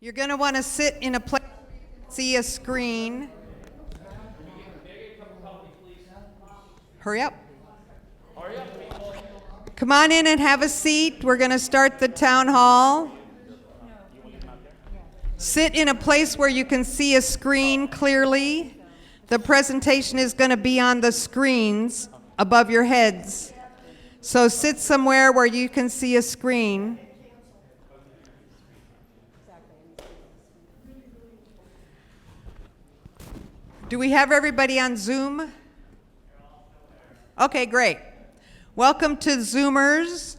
You're going to want to sit in a place, see a screen. Hurry up. Come on in and have a seat. We're going to start the town hall. Sit in a place where you can see a screen clearly. The presentation is going to be on the screens above your heads. So sit somewhere where you can see a screen. Do we have everybody on Zoom? Okay, great. Welcome to Zoomers.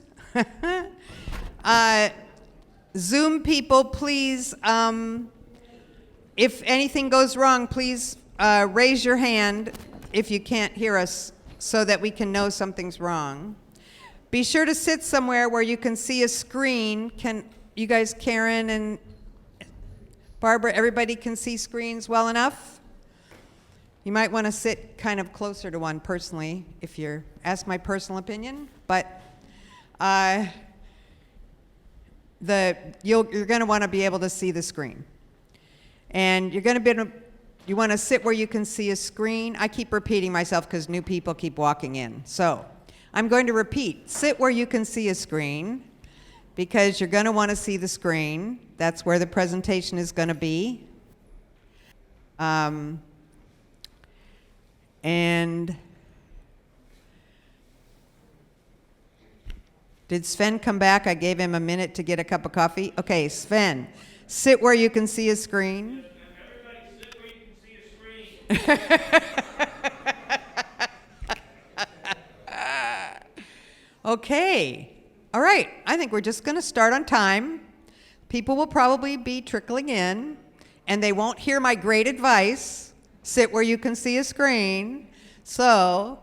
Zoom people, please, if anything goes wrong, please raise your hand if you can't hear us so that we can know something's wrong. Be sure to sit somewhere where you can see a screen. Can you guys, Karen and Barbara, everybody can see screens well enough? You might want to sit kind of closer to one personally if you're, ask my personal opinion, but you're going to want to be able to see the screen. And you're going to you want to sit where you can see a screen. I keep repeating myself because new people keep walking in. So I'm going to repeat, sit where you can see a screen because you're going to want to see the screen. That's where the presentation is going to be. And did Sven come back? I gave him a minute to get a cup of coffee. Okay, Sven, sit where you can see a screen. Everybody sit where you can see a screen. Okay, all right. I think we're just going to start on time. People will probably be trickling in, and they won't hear my great advice. Sit where you can see a screen. So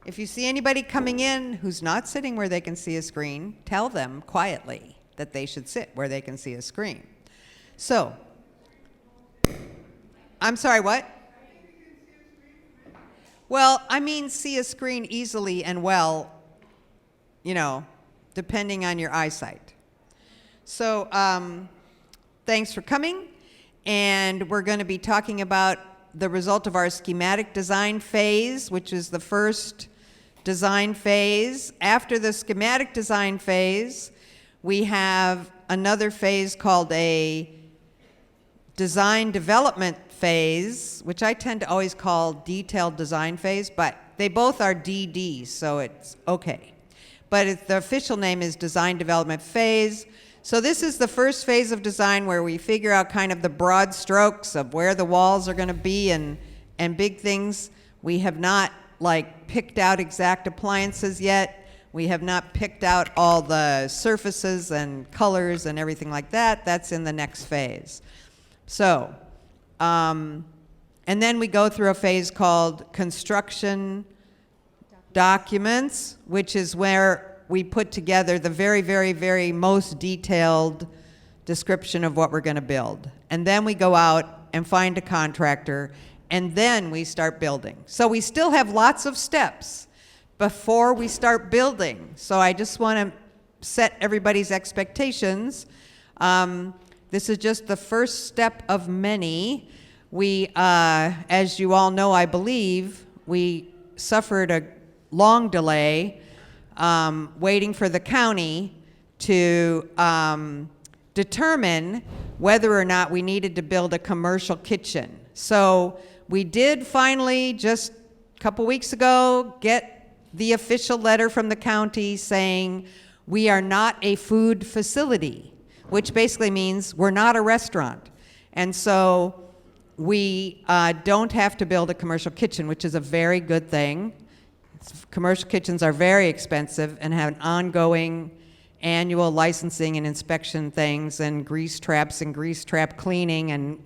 if you see anybody coming in who's not sitting where they can see a screen, tell them quietly that they should sit where they can see a screen. So, I'm sorry, what? Well, I mean see a screen easily and well, you know, depending on your eyesight. So, thanks for coming. And we're going to be talking about the result of our schematic design phase, which is the first design phase. After the schematic design phase, we have another phase called a design development phase, which I tend to always call detailed design phase, but they both are DD, so it's okay. But the official name is design development phase. So this is the first phase of design where we figure out kind of the broad strokes of where the walls are going to be and big things. We have not picked out exact appliances yet. We have not picked out all the surfaces and colors and everything like that. That's in the next phase. So, and then we go through a phase called construction documents, which is where we put together the very, very, very most detailed description of what we're going to build. And then we go out and find a contractor, and then we start building. So we still have lots of steps before we start building. So I just want to set everybody's expectations. This is just the first step of many. We, as you all know, I believe, we suffered a long delay waiting for the county to determine whether or not we needed to build a commercial kitchen. So we did finally, just a couple weeks ago, get the official letter from the county saying we are not a food facility, which basically means we're not a restaurant. And so we don't have to build a commercial kitchen, which is a very good thing. Commercial kitchens are very expensive and have an ongoing annual licensing and inspection things and grease traps and grease trap cleaning and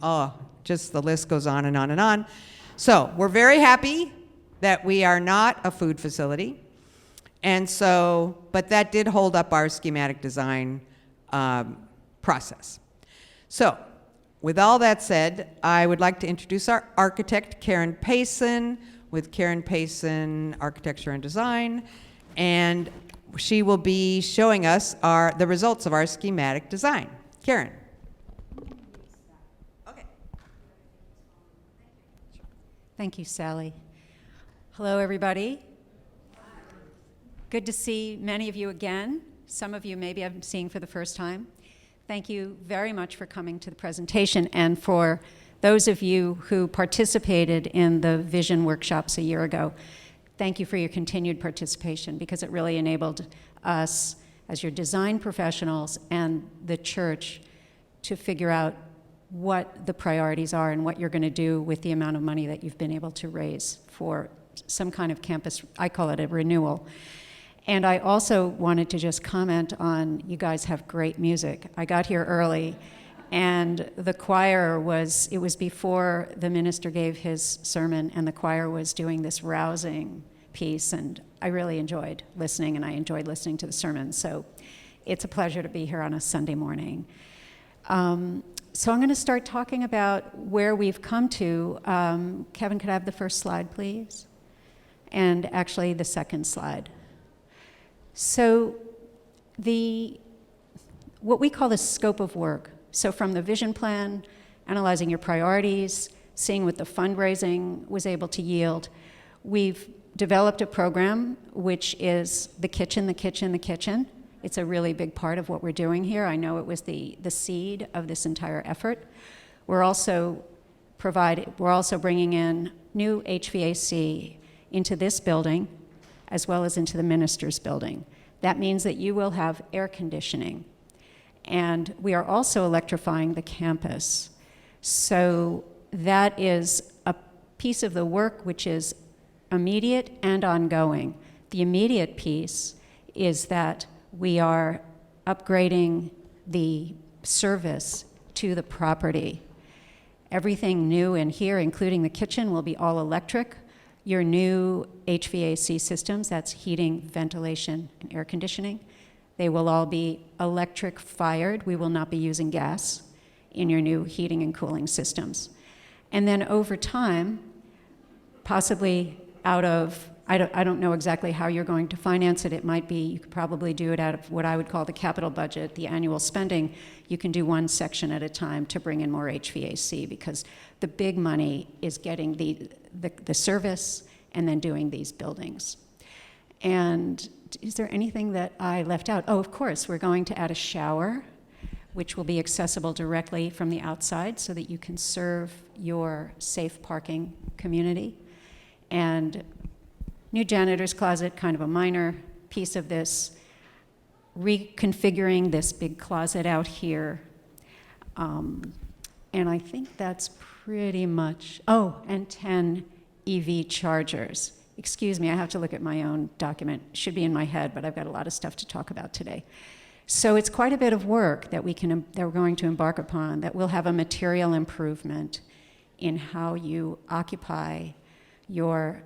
just the list goes on and on and on. So we're very happy that we are not a food facility. And so, but that did hold up our schematic design process. So with all that said, I would like to introduce our architect, Karen Payson, with Karen Payson Architecture and Design, and she will be showing us the results of our schematic design. Karen. Thank you, Sally. Hello, everybody. Good to see many of you again. Some of you maybe I'm seeing for the first time. Thank you very much for coming to the presentation, and for those of you who participated in the vision workshops a year ago, thank you for your continued participation, because it really enabled us as your design professionals and the church to figure out what the priorities are and what you're going to do with the amount of money that you've been able to raise for some kind of campus, I call it a renewal. And I also wanted to just comment on, you guys have great music. I got here early, and the choir it was before the minister gave his sermon, and the choir was doing this rousing piece, and I really enjoyed listening, and I enjoyed listening to the sermon. So it's a pleasure to be here on a Sunday morning. So I'm going to start talking about where we've come to. Kevin, could I have the first slide, please? And actually the second slide. So what we call the scope of work, so from the vision plan, analyzing your priorities, seeing what the fundraising was able to yield, we've developed a program which is the kitchen, the kitchen, the kitchen. It's a really big part of what we're doing here. I know it was the seed of this entire effort. We're also bringing in new HVAC into this building, as well as into the minister's building. That means that you will have air conditioning. And we are also electrifying the campus. So that is a piece of the work which is immediate and ongoing. The immediate piece is that we are upgrading the service to the property. Everything new in here, including the kitchen, will be all electric. Your new HVAC systems, that's heating, ventilation, and air conditioning, they will all be electric fired. We will not be using gas in your new heating and cooling systems. And then over time, possibly out of, I don't know exactly how you're going to finance it. It might be, you could probably do it out of what I would call the capital budget, the annual spending. You can do one section at a time to bring in more HVAC, because the big money is getting the service and then doing these buildings. And is there anything that I left out? Oh, of course, we're going to add a shower, which will be accessible directly from the outside so that you can serve your safe parking community. And new janitor's closet, kind of a minor piece of this, reconfiguring this big closet out here. And I think that's pretty much, and 10 EV chargers. Excuse me, I have to look at my own document. It should be in my head, but I've got a lot of stuff to talk about today. So it's quite a bit of work that we're going to embark upon, that will have a material improvement in how you occupy your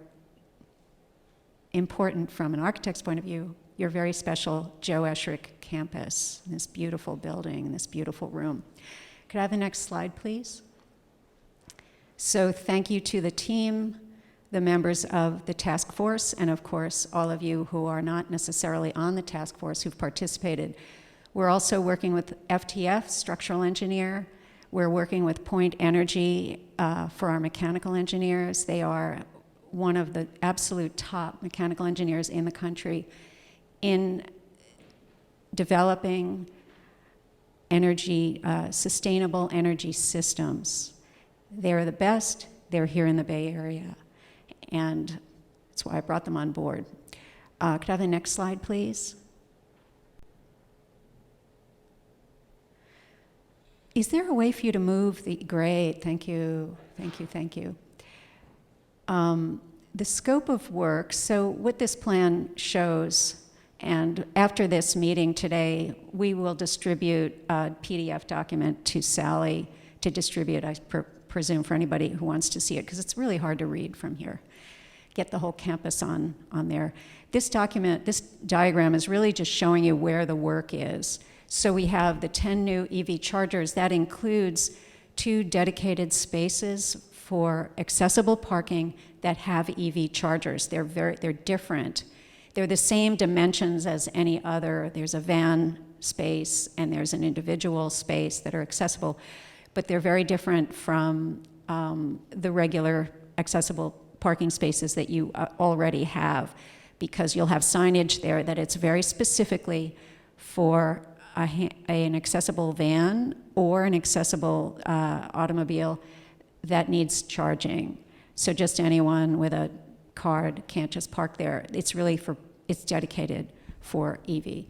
important, from an architect's point of view, your very special Joe Esherick campus, this beautiful building, this beautiful room. Could I have the next slide, please? So thank you to the team, the members of the task force, and of course, all of you who are not necessarily on the task force who've participated. We're also working with FTF, structural engineer. We're working with Point Energy for our mechanical engineers. They are one of the absolute top mechanical engineers in the country in developing sustainable energy systems. They're the best. They're here in the Bay Area, and that's why I brought them on board. Could I have the next slide, please? Is there a way for you to move the, great, thank you, thank you, thank you. The scope of work, so what this plan shows, and after this meeting today, we will distribute a PDF document to Sally to distribute, I presume, for anybody who wants to see it, because it's really hard to read from here. Get the whole campus on there. This diagram is really just showing you where the work is. So we have the 10 new EV chargers. That includes 2 dedicated spaces for accessible parking that have EV chargers. They're different. They're the same dimensions as any other. There's a van space and there's an individual space that are accessible, but they're very different from the regular accessible parking spaces that you already have, because you'll have signage there that it's very specifically for an accessible van or an accessible automobile that needs charging. So just anyone with a card can't just park there. It's really it's dedicated for EV.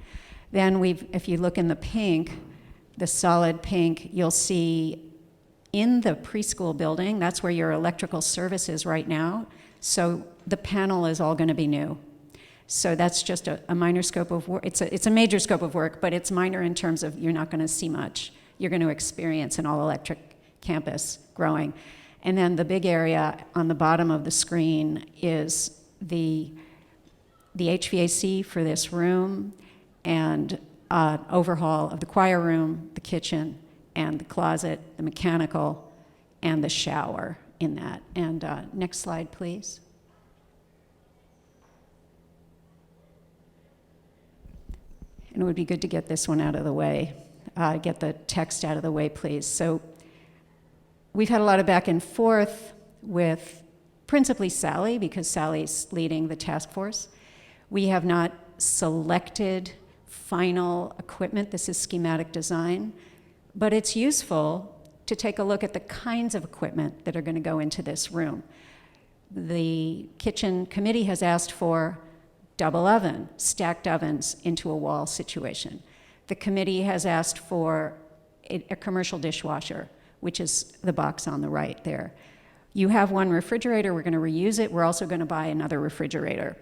Then if you look in the pink, the solid pink, you'll see in the preschool building, that's where your electrical service is right now. So the panel is all going to be new. So that's just a minor scope of work. It's a major scope of work, but it's minor in terms of you're not going to see much. You're going to experience an all-electric campus growing. And then the big area on the bottom of the screen is the HVAC for this room, and overhaul of the choir room, the kitchen, and the closet, the mechanical, and the shower in that. And next slide, please. And it would be good to get this one out of the way, get the text out of the way, please. So we've had a lot of back and forth with principally Sally, because Sally's leading the task force. We have not selected final equipment. This is schematic design, but it's useful to take a look at the kinds of equipment that are going to go into this room. The kitchen committee has asked for double oven, stacked ovens into a wall situation. The committee has asked for a commercial dishwasher, which is the box on the right there. You have one refrigerator, we're going to reuse it. We're also going to buy another refrigerator.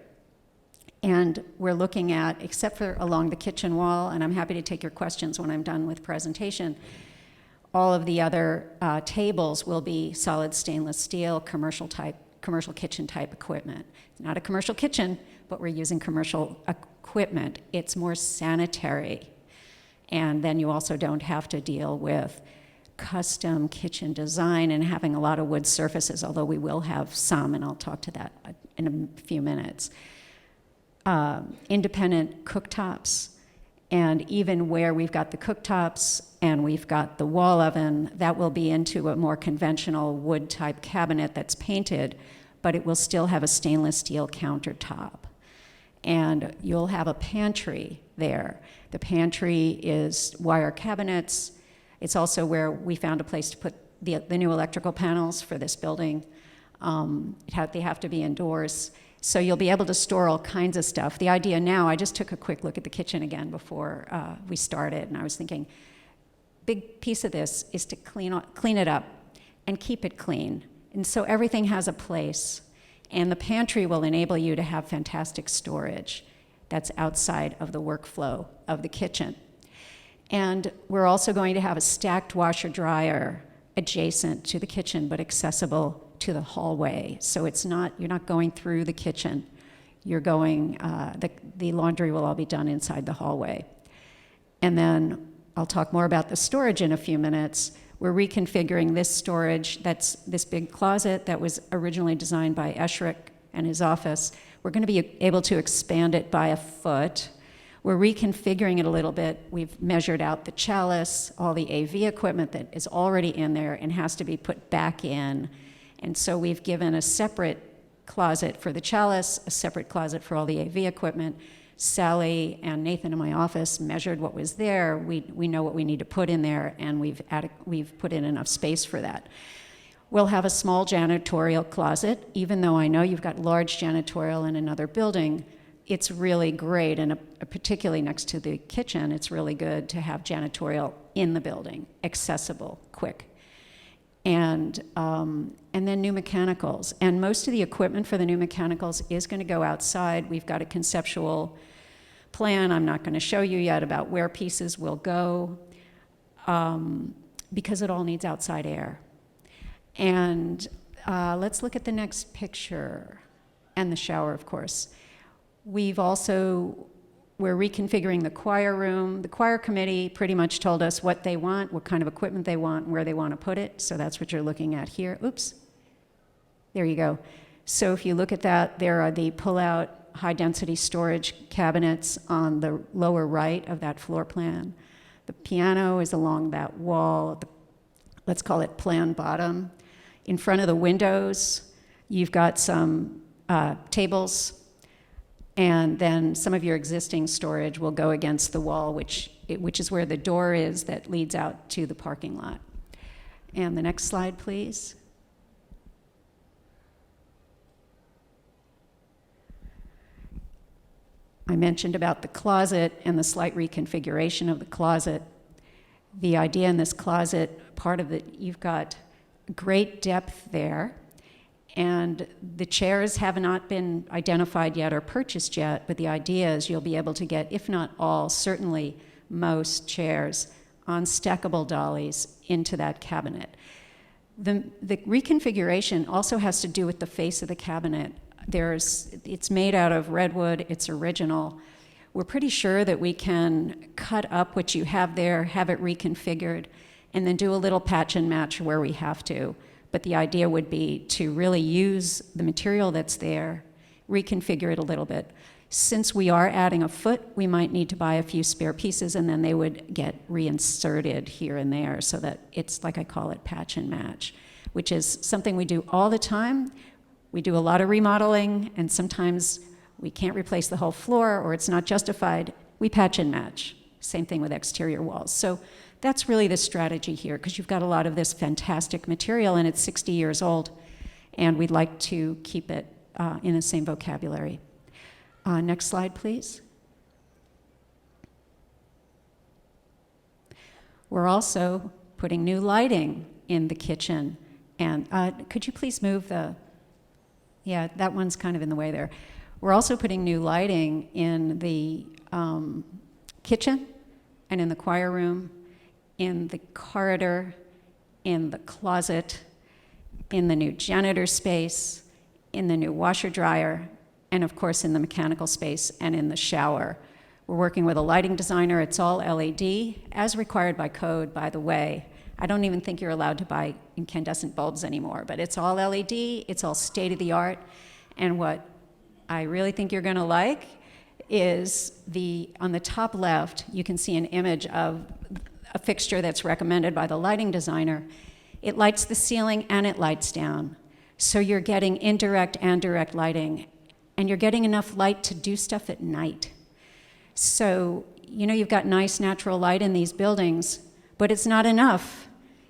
And we're looking at, except for along the kitchen wall, and I'm happy to take your questions when I'm done with presentation, all of the other tables will be solid stainless steel, commercial kitchen type equipment. It's not a commercial kitchen, but we're using commercial equipment. It's more sanitary. And then you also don't have to deal with custom kitchen design and having a lot of wood surfaces, although we will have some, and I'll talk to that in a few minutes. Independent cooktops, and even where we've got the cooktops and we've got the wall oven, that will be into a more conventional wood type cabinet that's painted, but it will still have a stainless steel countertop. And you'll have a pantry there. The pantry is wire cabinets. It's also where we found a place to put the new electrical panels for this building. They have to be indoors. So you'll be able to store all kinds of stuff. The idea now, I just took a quick look at the kitchen again before we started, and I was thinking, big piece of this is to clean it up and keep it clean. And so everything has a place. And the pantry will enable you to have fantastic storage that's outside of the workflow of the kitchen. And we're also going to have a stacked washer dryer adjacent to the kitchen, but accessible to the hallway. So you're not going through the kitchen. You're going, the laundry will all be done inside the hallway. And then I'll talk more about the storage in a few minutes. We're reconfiguring this storage, that's this big closet that was originally designed by Esherick and his office. We're going to be able to expand it by a foot. We're reconfiguring it a little bit. We've measured out the chalice, all the AV equipment that is already in there and has to be put back in. And so we've given a separate closet for the chalice, a separate closet for all the AV equipment. Sally and Nathan in my office measured what was there. We know what we need to put in there, and we've put in enough space for that. We'll have a small janitorial closet. Even though I know you've got large janitorial in another building, it's really great, and particularly next to the kitchen, it's really good to have janitorial in the building, accessible, quick. And then new mechanicals. And most of the equipment for the new mechanicals is going to go outside. We've got a conceptual plan I'm not going to show you yet about where pieces will go, because it all needs outside air. And let's look at the next picture, and the shower, of course. We're reconfiguring the choir room. The choir committee pretty much told us what they want, what kind of equipment they want, and where they want to put it. So that's what you're looking at here. Oops. There you go. So if you look at that, there are the pull-out high-density storage cabinets on the lower right of that floor plan. The piano is along that wall, let's call it plan bottom. In front of the windows, You've got some tables, and then some of your existing storage will go against the wall, which is where the door is that leads out to the parking lot. And the next slide, please. I mentioned about the closet and the slight reconfiguration of the closet. The idea in this closet, part of it, you've got great depth there, and the chairs have not been identified yet or purchased yet, but the idea is you'll be able to get, if not all, certainly most chairs on stackable dollies into that cabinet. The reconfiguration also has to do with the face of the cabinet. It's made out of redwood, it's original. We're pretty sure that we can cut up what you have there, have it reconfigured, and then do a little patch and match where we have to. But the idea would be to really use the material that's there, reconfigure it a little bit. Since we are adding a foot, we might need to buy a few spare pieces, and then they would get reinserted here and there so that it's, like I call it, patch and match, which is something we do all the time. We do a lot of remodeling, and sometimes we can't replace the whole floor or it's not justified. We patch and match. Same thing with exterior walls. So that's really the strategy here, because you've got a lot of this fantastic material and it's 60 years old, and we'd like to keep it in the same vocabulary. Next slide, please. We're also putting new lighting in the kitchen. And could you please move yeah, that one's kind of in the way there. We're also putting new lighting in the kitchen and in the choir room, in the corridor, in the closet, in the new janitor space, in the new washer dryer, and of course in the mechanical space and in the shower. We're working with a lighting designer. It's all LED, as required by code, by the way. I don't even think you're allowed to buy incandescent bulbs anymore, but it's all LED, it's all state-of-the-art, and what I really think you're gonna like is on the top left, you can see an image of a fixture that's recommended by the lighting designer. It lights the ceiling and it lights down. So you're getting indirect and direct lighting, and you're getting enough light to do stuff at night. So, you've got nice natural light in these buildings, but it's not enough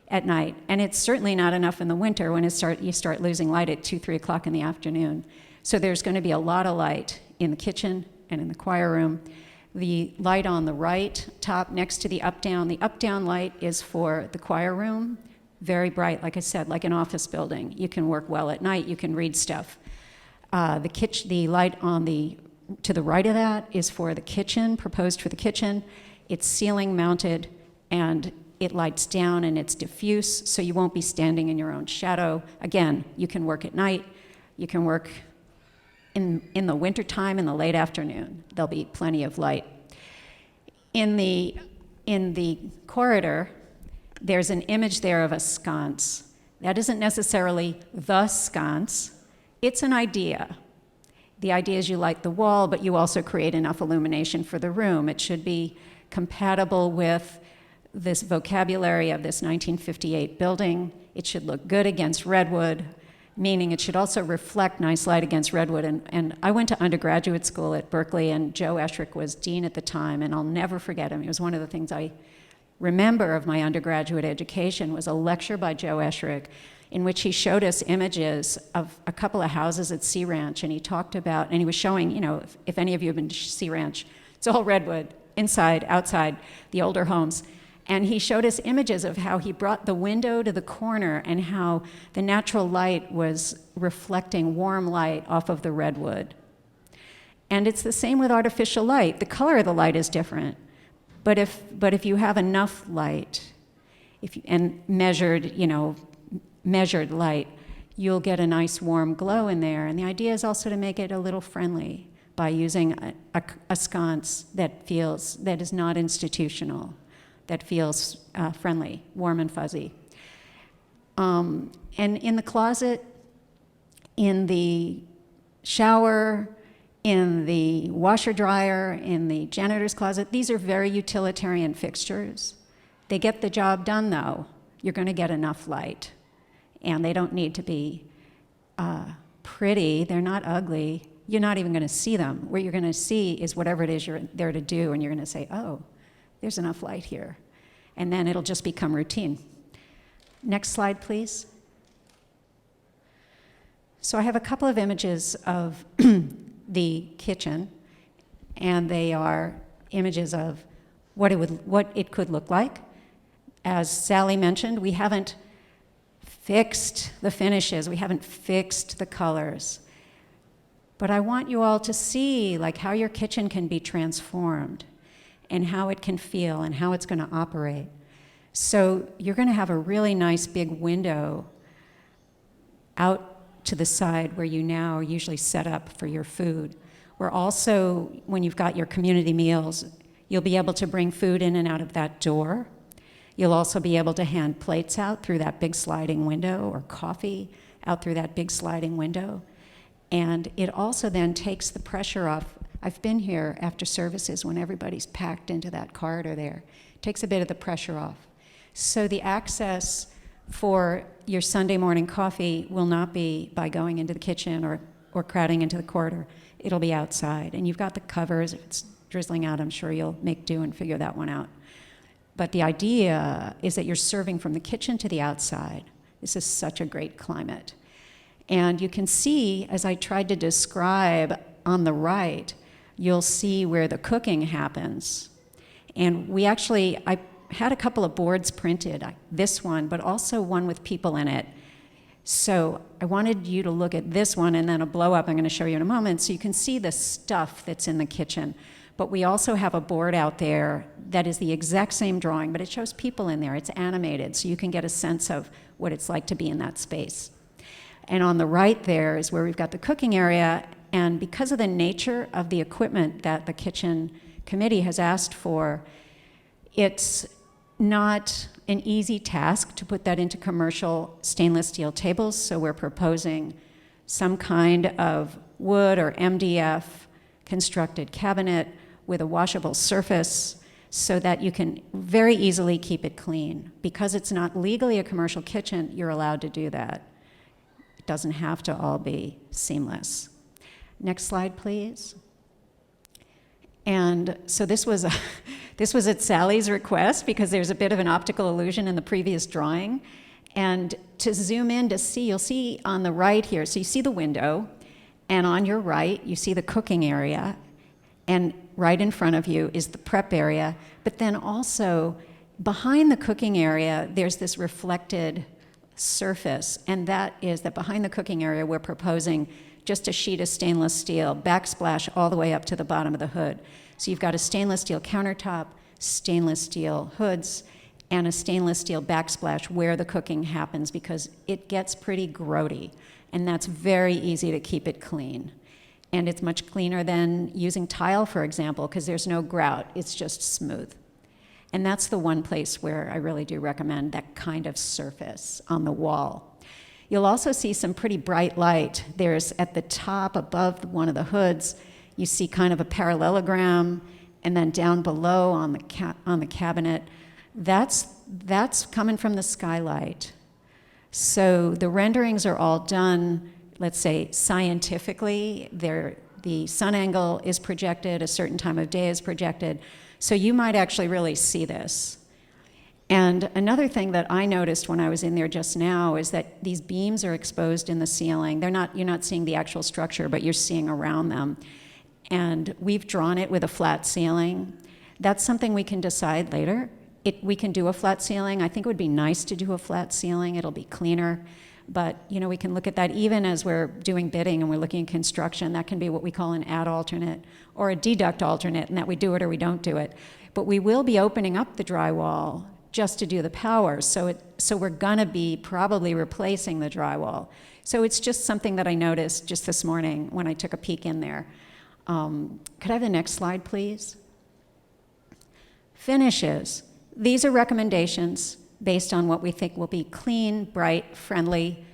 at night, and it's certainly not enough in the winter when you start losing light at 2, 3 o'clock in the afternoon. So there's going to be a lot of light in the kitchen and in the choir room. The light on the right top next to the up-down light is for the choir room. Very bright, like I said, like an office building. You can work well at night, you can read stuff. The light to the right of that is for the kitchen, proposed for the kitchen. It's ceiling mounted, and it lights down and it's diffuse, so you won't be standing in your own shadow. Again, you can work at night, you can work in the wintertime, in the late afternoon. There'll be plenty of light. In the corridor, there's an image there of a sconce. That isn't necessarily the sconce, it's an idea. The idea is you light the wall, but you also create enough illumination for the room. It should be compatible with this vocabulary of this 1958 building. It should look good against redwood, meaning it should also reflect nice light against redwood. And I went to undergraduate school at Berkeley, and Joe Esherick was dean at the time, and I'll never forget him. It was one of the things I remember of my undergraduate education was a lecture by Joe Esherick in which he showed us images of a couple of houses at Sea Ranch, and he talked about, and he was showing, if any of you have been to Sea Ranch, it's all redwood, inside, outside, the older homes. And he showed us images of how he brought the window to the corner and how the natural light was reflecting warm light off of the redwood. And it's the same with artificial light. The color of the light is different. But if you have enough light, and measured light, you'll get a nice warm glow in there. And the idea is also to make it a little friendly by using a sconce that is not institutional, that feels friendly, warm and fuzzy. And in the closet, in the shower, in the washer dryer, in the janitor's closet, these are very utilitarian fixtures. They get the job done, though. You're going to get enough light, and they don't need to be pretty, they're not ugly. You're not even going to see them. What you're going to see is whatever it is you're there to do, and you're going to say, oh, there's enough light here. And then it'll just become routine. Next slide, please. So I have a couple of images of the kitchen, and they are images of what it could look like. As Sally mentioned, we haven't fixed the finishes, we haven't fixed the colors. But I want you all to see like how your kitchen can be transformed and how it can feel and how it's going to operate. So you're going to have a really nice big window out to the side where you now usually set up for your food. We're also, when you've got your community meals, you'll be able to bring food in and out of that door. You'll also be able to hand plates out through that big sliding window, or coffee out through that big sliding window. And it also then takes the pressure off. I've been here after services when everybody's packed into that corridor there. It takes a bit of the pressure off. So the access for your Sunday morning coffee will not be by going into the kitchen or crowding into the corridor. It'll be outside. And you've got the covers. If it's drizzling out, I'm sure you'll make do and figure that one out. But the idea is that you're serving from the kitchen to the outside. This is such a great climate. And you can see, as I tried to describe on the right, you'll see where the cooking happens. And I had a couple of boards printed, this one, but also one with people in it. So I wanted you to look at this one and then a blow up I'm going to show you in a moment, so you can see the stuff that's in the kitchen. But we also have a board out there that is the exact same drawing, but it shows people in there. It's animated, so you can get a sense of what it's like to be in that space. And on the right there is where we've got the cooking area, and because of the nature of the equipment that the kitchen committee has asked for, it's not an easy task to put that into commercial stainless steel tables, so we're proposing some kind of wood or MDF constructed cabinet with a washable surface so that you can very easily keep it clean. Because it's not legally a commercial kitchen, you're allowed to do that. It doesn't have to all be seamless. Next slide, please. And so this was at Sally's request because there's a bit of an optical illusion in the previous drawing. And to zoom in to see, you'll see on the right here, so you see the window, and on your right, you see the cooking area, and right in front of you is the prep area. But then also, behind the cooking area, there's this reflected surface, and that is that behind the cooking area, we're proposing just a sheet of stainless steel, backsplash all the way up to the bottom of the hood. So you've got a stainless steel countertop, stainless steel hoods, and a stainless steel backsplash where the cooking happens, because it gets pretty grody. And that's very easy to keep it clean. And it's much cleaner than using tile, for example, because there's no grout, it's just smooth. And that's the one place where I really do recommend that kind of surface on the wall. You'll also see some pretty bright light. There's at the top above one of the hoods, you see kind of a parallelogram, and then down below on the cabinet, that's coming from the skylight. So the renderings are all done, let's say, scientifically. The sun angle is projected, a certain time of day is projected, so you might actually really see this. And another thing that I noticed when I was in there just now is that these beams are exposed in the ceiling. You're not seeing the actual structure, but you're seeing around them. And we've drawn it with a flat ceiling. That's something we can decide later. We can do a flat ceiling. I think it would be nice to do a flat ceiling. It'll be cleaner. But we can look at that even as we're doing bidding and we're looking at construction. That can be what we call an add alternate or a deduct alternate, and that we do it or we don't do it. But we will be opening up the drywall just to do the power. So we're gonna be probably replacing the drywall. So it's just something that I noticed just this morning when I took a peek in there. Could I have the next slide, please? Finishes. These are recommendations based on what we think will be clean, bright, friendly,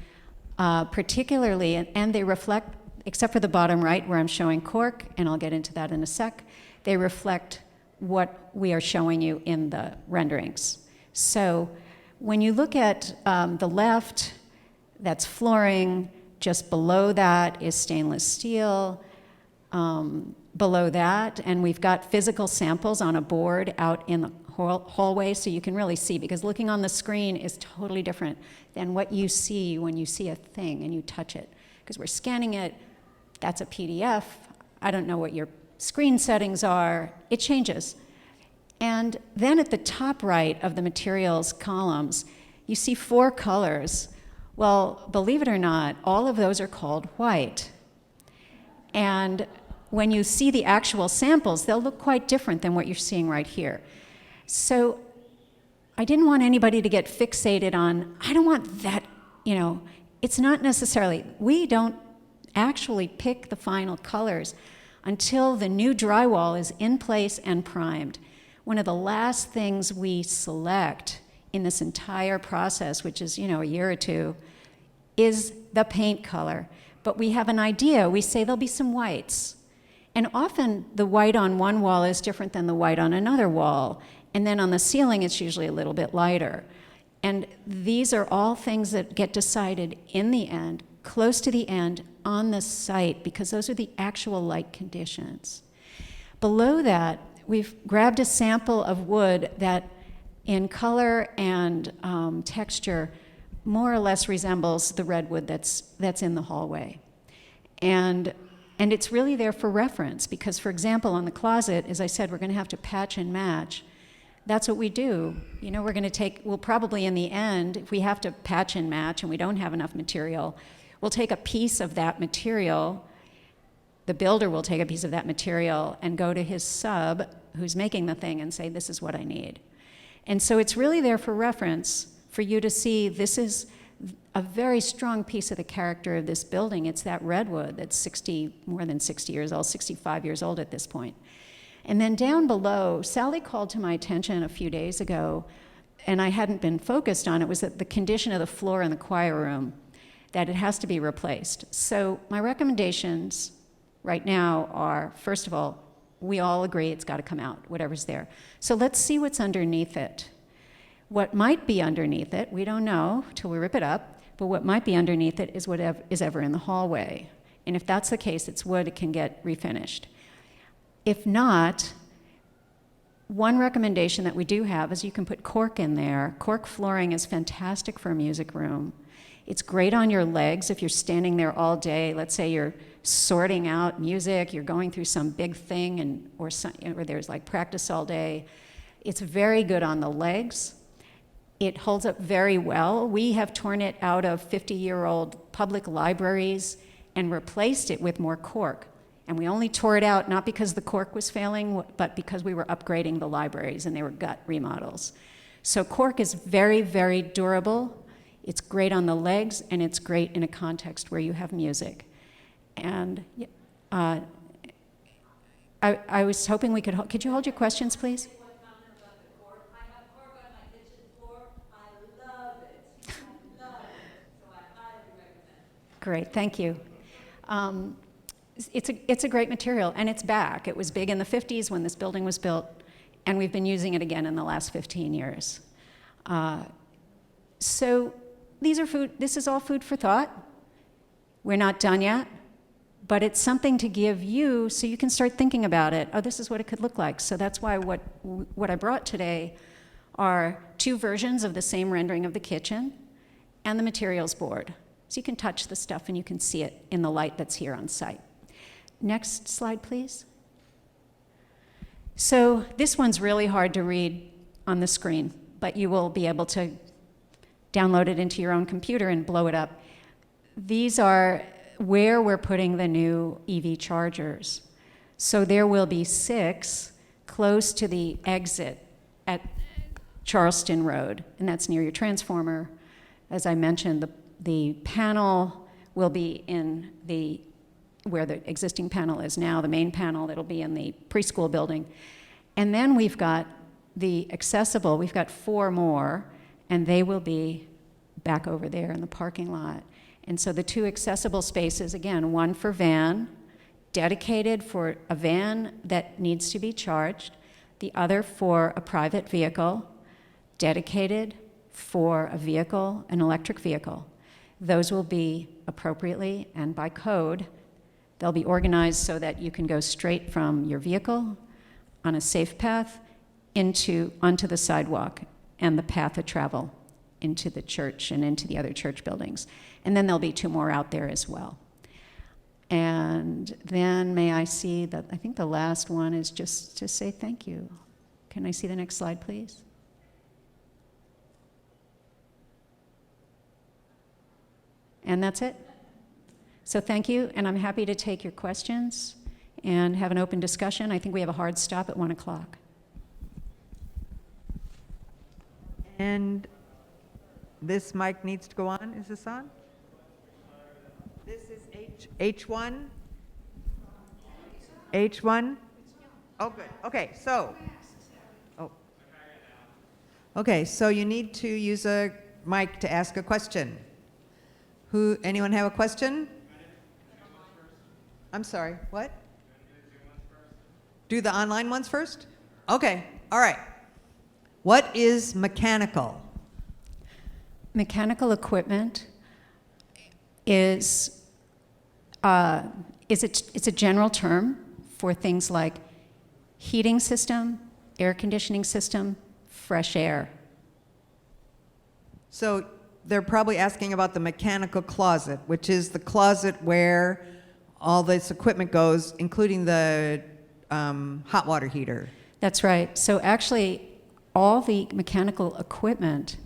particularly, and they reflect, except for the bottom right where I'm showing cork, and I'll get into that in a sec, they reflect what we are showing you in the renderings. So when you look at the left, that's flooring, just below that is stainless steel. Below that, and we've got physical samples on a board out in the hallway so you can really see, because looking on the screen is totally different than what you see when you see a thing and you touch it. Because we're scanning it, that's a PDF, I don't know what your screen settings are, it changes. And then at the top right of the materials columns, you see 4 colors. Well, believe it or not, all of those are called white. And when you see the actual samples, they'll look quite different than what you're seeing right here. So I didn't want anybody to get fixated on, I don't want that, it's not necessarily, we don't actually pick the final colors until the new drywall is in place and primed. One of the last things we select in this entire process, which is, a year or 2, is the paint color. But we have an idea, we say there'll be some whites. And often the white on one wall is different than the white on another wall. And then on the ceiling, it's usually a little bit lighter. And these are all things that get decided in the end, close to the end, on the site, because those are the actual light conditions. Below that, we've grabbed a sample of wood that in color and texture more or less resembles the redwood that's in the hallway. And it's really there for reference because, for example, on the closet, as I said, we're going to have to patch and match. That's what we do. We're going to we'll probably in the end, if we have to patch and match and we don't have enough material, we'll take a piece of that material, the builder will take a piece of that material and go to his sub who's making the thing and say, this is what I need. And so it's really there for reference for you to see this is a very strong piece of the character of this building. It's that redwood that's more than 60 years old, 65 years old at this point. And then down below, Sally called to my attention a few days ago, and I hadn't been focused on it, was that the condition of the floor in the choir room, that it has to be replaced. So my recommendations right now are, first of all, we all agree it's got to come out, whatever's there. So let's see what's underneath it. What might be underneath it, we don't know till we rip it up, but what might be underneath it is whatever is ever in the hallway. And if that's the case, it's wood, it can get refinished. If not, one recommendation that we do have is you can put cork in there. Cork flooring is fantastic for a music room. It's great on your legs if you're standing there all day. Let's say you're sorting out music, you're going through some big thing, or there's like practice all day. It's very good on the legs. It holds up very well. We have torn it out of 50-year-old public libraries and replaced it with more cork. And we only tore it out not because the cork was failing, but because we were upgrading the libraries and they were gut remodels. So cork is very, very durable. It's great on the legs, and it's great in a context where you have music. And I was hoping we could you hold your questions, please? Great, thank you. It's a great material, and it's back. It was big in the 50s when this building was built, and we've been using it again in the last 15 years. So this is all food for thought. We're not done yet, but it's something to give you so you can start thinking about it. Oh, this is what it could look like. So that's why what I brought today are 2 versions of the same rendering of the kitchen and the materials board. So you can touch the stuff and you can see it in the light that's here on site. Next slide, please. So this one's really hard to read on the screen, but you will be able to download it into your own computer and blow it up. These are where we're putting the new EV chargers. So there will be 6 close to the exit at Charleston Road, and that's near your transformer. As I mentioned, the panel will be in where the existing panel is now, the main panel that'll be in the preschool building. And then we've got the accessible, we've got 4 more, and they will be back over there in the parking lot. And so the 2 accessible spaces, again, one for van, dedicated for a van that needs to be charged, the other for a private vehicle, dedicated for a vehicle, an electric vehicle. Those will be appropriately and by code. They'll be organized so that you can go straight from your vehicle on a safe path onto the sidewalk and the path of travel into the church and into the other church buildings. And then there'll be 2 more out there as well. And then may I see that, I think the last one is just to say thank you. Can I see the next slide, please? And that's it. So thank you, and I'm happy to take your questions and have an open discussion. I think we have a hard stop at 1 o'clock. And this mic needs to go on. Is this on? This is H1? H1? Oh, good. Okay, so. Oh. Okay, so you need to use a mic to ask a question. Anyone have a question? I'm sorry, what? Do the online ones first? Okay, all right. What is mechanical? Mechanical equipment it's a general term for things like heating system, air conditioning system, fresh air. So they're probably asking about the mechanical closet, which is the closet where all this equipment goes, including the hot water heater. That's right. So actually, all the mechanical equipment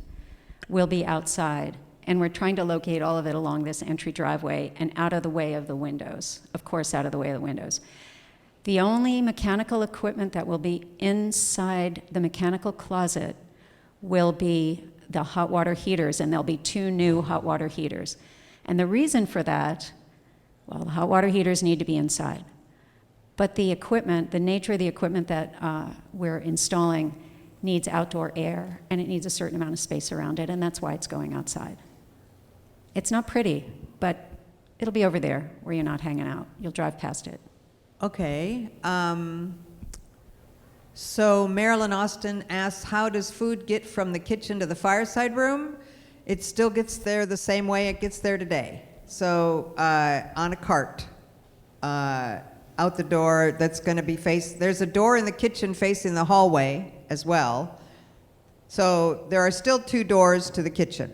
will be outside, and we're trying to locate all of it along this entry driveway and out of the way of the windows. Of course, out of the way of the windows. The only mechanical equipment that will be inside the mechanical closet will be the hot water heaters, and there'll be 2 new hot water heaters. And the reason for that, well, the hot water heaters need to be inside. But the equipment, the nature of the equipment that we're installing needs outdoor air, and it needs a certain amount of space around it, and that's why it's going outside. It's not pretty, but it'll be over there where you're not hanging out. You'll drive past it. Okay. So Marilyn Austin asks, how does food get from the kitchen to the fireside room? It still gets there the same way it gets there today. So on a cart, out the door that's going to be there's a door in the kitchen facing the hallway as well. So there are still 2 doors to the kitchen.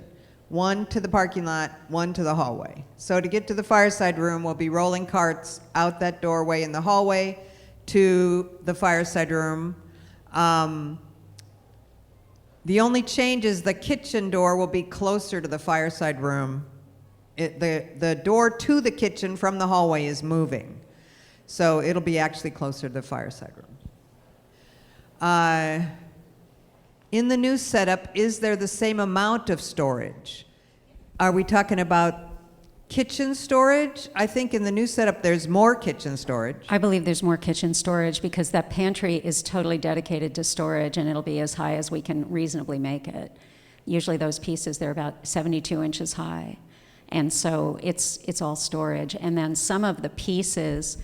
One to the parking lot, one to the hallway. So to get to the fireside room, we'll be rolling carts out that doorway in the hallway to the fireside room. The only change is the kitchen door will be closer to the fireside room. The door to the kitchen from the hallway is moving. So it'll be actually closer to the fireside room. In the new setup, is there the same amount of storage? Are we talking about kitchen storage? I think in the new setup there's more kitchen storage. I believe there's more kitchen storage because that pantry is totally dedicated to storage, and it'll be as high as we can reasonably make it. Usually those pieces, they're about 72 inches high. And so it's all storage. And then some of the pieces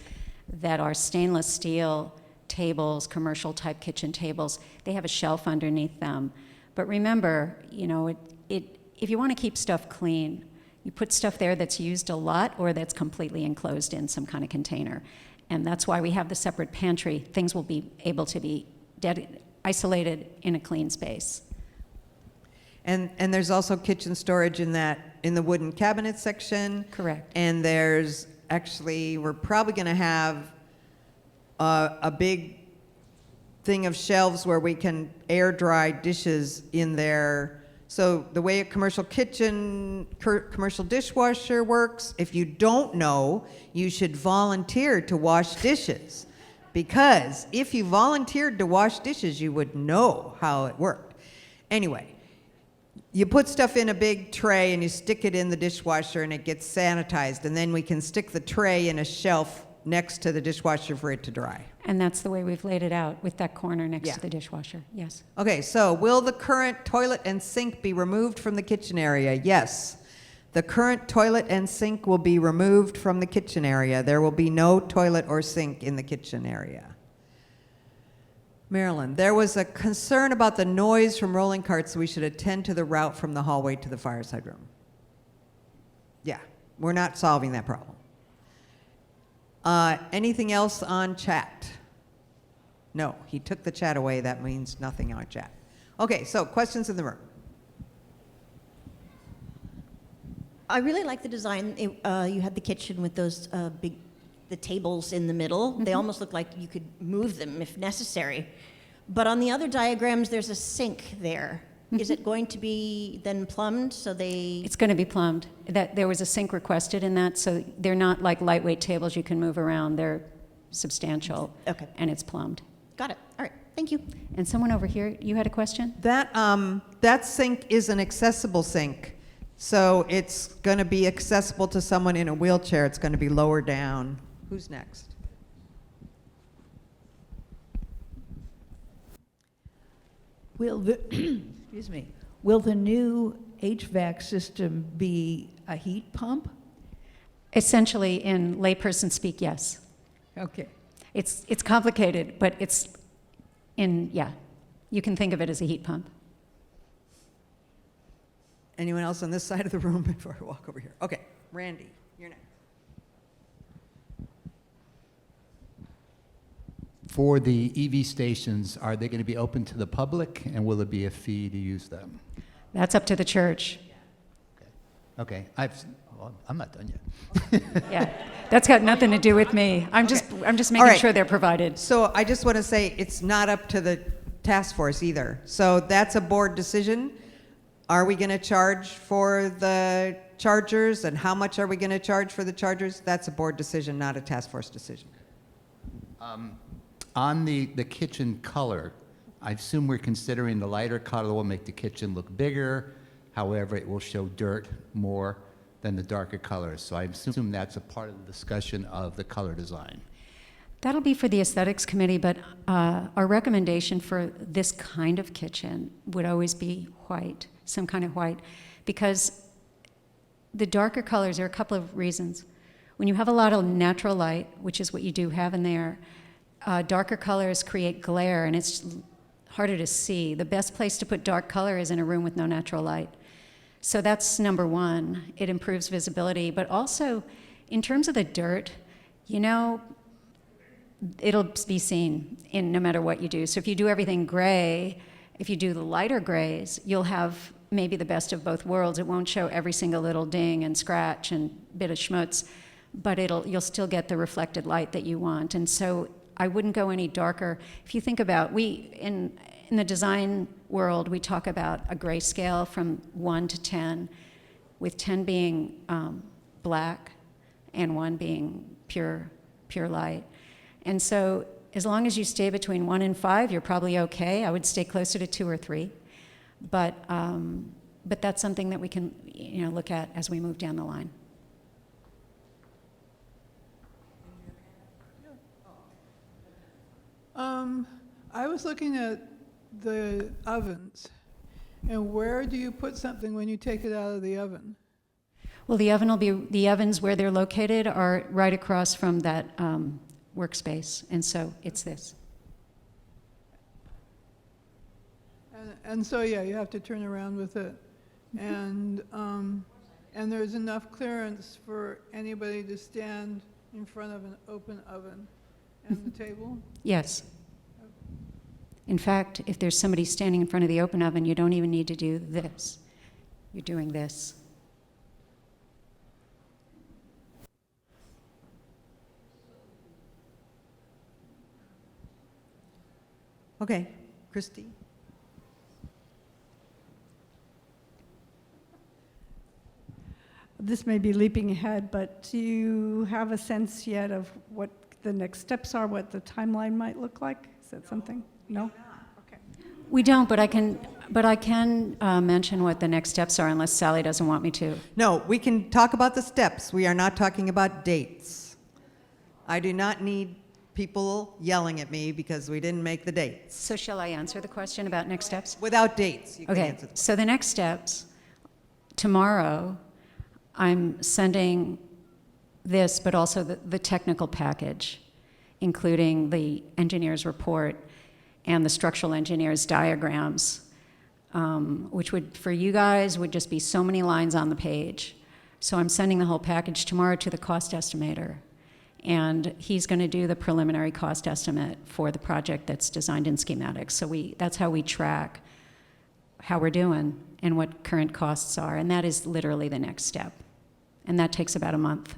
that are stainless steel tables, commercial type kitchen tables, they have a shelf underneath them. But remember, if you want to keep stuff clean, you put stuff there that's used a lot or that's completely enclosed in some kind of container. And that's why we have the separate pantry. Things will be able to be isolated in a clean space. And there's also kitchen storage in the wooden cabinet section. Correct. And we're probably going to have a big thing of shelves where we can air dry dishes in there. So the way a commercial dishwasher works, if you don't know, you should volunteer to wash dishes. Because if you volunteered to wash dishes, you would know how it worked. Anyway, you put stuff in a big tray and you stick it in the dishwasher and it gets sanitized, and then we can stick the tray in a shelf next to the dishwasher for it to dry. And that's the way we've laid it out, with that corner next Yeah. to the dishwasher. Yes. Okay, so will the current toilet and sink be removed from the kitchen area? Yes. The current toilet and sink will be removed from the kitchen area. There will be no toilet or sink in the kitchen area. Marilyn, there was a concern about the noise from rolling carts, so we should attend to the route from the hallway to the fireside room. Yeah, we're not solving that problem. Anything else on chat? No, he took the chat away. That means nothing on chat. Okay, so questions in the room. I really like the design. You had the kitchen with those the tables in the middle. They almost look like you could move them if necessary. But on the other diagrams, there's a sink there. Is it going to be then plumbed so they... It's going to be plumbed. That there was a sink requested in that, so they're not like lightweight tables you can move around. They're substantial. Okay. And it's plumbed. Got it. All right. Thank you. And someone over here, you had a question? That sink is an accessible sink. So it's going to be accessible to someone in a wheelchair. It's going to be lower down. Who's next? Will the, excuse me, will the new HVAC system be a heat pump? Essentially, in layperson speak, yes. Okay. It's complicated, but yeah, you can think of it as a heat pump. Anyone else on this side of the room before I walk over here? Okay, Randy, you're next. For the EV stations, are they going to be open to the public, and will there be a fee to use them? That's up to the church. Okay, I'm not done yet. Yeah, that's got nothing to do with me. I'm just making right. sure they're provided. So I just want to say it's not up to the task force either. So that's a board decision. Are we going to charge for the chargers, and how much are we going to charge for the chargers? That's a board decision, not a task force decision. On the kitchen color, I assume we're considering the lighter color will make the kitchen look bigger. However, it will show dirt more than the darker colors. So I assume that's a part of the discussion of the color design. That'll be for the aesthetics committee, but our recommendation for this kind of kitchen would always be white, some kind of white, because the darker colors, there are a couple of reasons. When you have a lot of natural light, which is what you do have in there, darker colors create glare, and it's harder to see. The best place to put dark color is in a room with no natural light. So that's number one. It improves visibility, but also in terms of the dirt, you know, it'll be seen in no matter what you do. So if you do everything gray, if you do the lighter grays, you'll have maybe the best of both worlds. It won't show every single little ding and scratch and bit of schmutz, but you'll still get the reflected light that you want. And so I wouldn't go any darker. If you think about, in the design world, we talk about a grayscale from 1 to 10, with 10 being black and 1 being pure light. And so as long as you stay between 1 and 5, you're probably okay. I would stay closer to 2 or 3. But that's something that we can look at as we move down the line. I was looking at the ovens, and where do you put something when you take it out of the oven? Well, the ovens where they're located are right across from that workspace, and so it's this. And so, yeah, you have to turn around with it. And there's enough clearance for anybody to stand in front of an open oven and the table? Yes. In fact, if there's somebody standing in front of the open oven, you don't even need to do this. You're doing this. Okay, Christy? This may be leaping ahead, but do you have a sense yet of what the next steps are, what the timeline might look like? Is that something? No? Okay. We don't, but I can mention what the next steps are, unless Sally doesn't want me to. No, we can talk about the steps. We are not talking about dates. I do not need people yelling at me because we didn't make the dates. So shall I answer the question about next steps? Without dates, you can Okay, answer the so the next steps, tomorrow, I'm sending this, but also the technical package, including the engineer's report and the structural engineer's diagrams, which would, for you guys, would just be so many lines on the page. So I'm sending the whole package tomorrow to the cost estimator. And he's going to do the preliminary cost estimate for the project that's designed in schematics. So that's how we track how we're doing and what current costs are. And that is literally the next step. And that takes about a month.